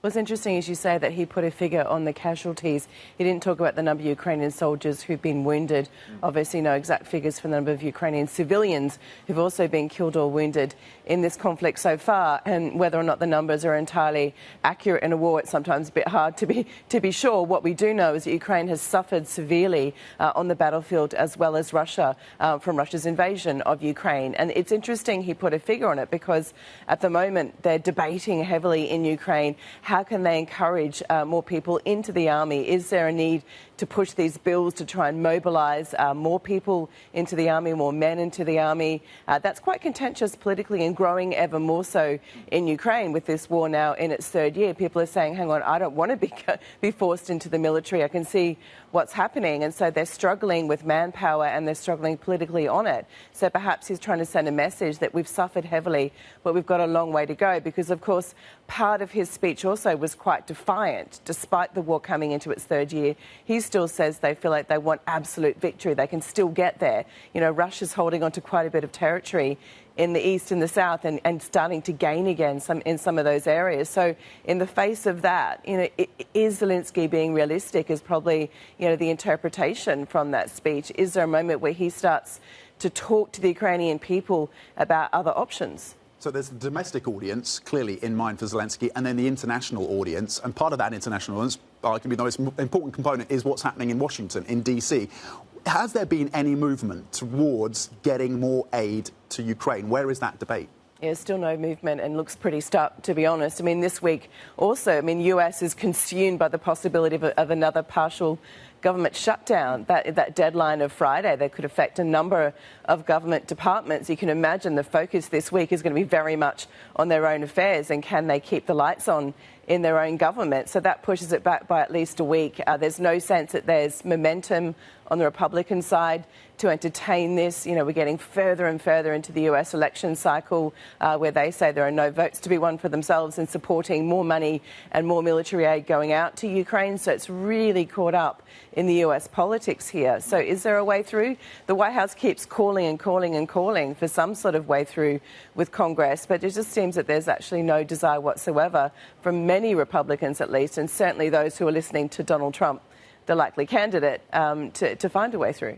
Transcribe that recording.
What's interesting is you say that he put a figure on the casualties. He didn't talk about the number of Ukrainian soldiers who've been wounded. Obviously, no exact figures for the number of Ukrainian civilians who've also been killed or wounded in this conflict so far. And whether or not the numbers are entirely accurate in a war, it's sometimes a bit hard to be sure. What we do know is that Ukraine has suffered severely on the battlefield, as well as Russia, from Russia's invasion of Ukraine. And it's interesting he put a figure on it because at the moment they're debating heavily in Ukraine how can they encourage more people into the army? Is there a need to push these bills to try and mobilise more people into the army, more men into the army? That's quite contentious politically and growing ever more so in Ukraine with this war now in its third year. People are saying, hang on, I don't want to be forced into the military. I can see what's happening. And so they're struggling with manpower and they're struggling politically on it. So perhaps he's trying to send a message that we've suffered heavily, but we've got a long way to go because, of course, part of his speech also was quite defiant. Despite the war coming into its third year, he still says they feel like they want absolute victory. They can still get there. You know, Russia's holding on to quite a bit of territory in the east and the south and starting to gain again in some of those areas. So in the face of that, you know, is Zelensky being realistic is probably, you know, the interpretation from that speech. Is there a moment where he starts to talk to the Ukrainian people about other options? So there's the domestic audience clearly in mind for Zelensky, and then the international audience. And part of that international audience, arguably the most important component, is what's happening in Washington, in D.C. Has there been any movement towards getting more aid to Ukraine? Where is that debate? Yeah, still no movement and looks pretty stuck, to be honest. I mean, this week also, I mean, US is consumed by the possibility of another partial government shutdown. That deadline of Friday that could affect a number of government departments. You can imagine the focus this week is going to be very much on their own affairs and can they keep the lights on in their own government. So that pushes it back by at least a week. There's no sense that there's momentum on the Republican side to entertain this. You know, we're getting further and further into the US election cycle where they say there are no votes to be won for themselves in supporting more money and more military aid going out to Ukraine. So it's really caught up in the US politics here. So is there a way through? The White House keeps calling and calling and calling for some sort of way through with Congress, but it just seems that there's actually no desire whatsoever from many Republicans at least, and certainly those who are listening to Donald Trump, the likely candidate, to find a way through.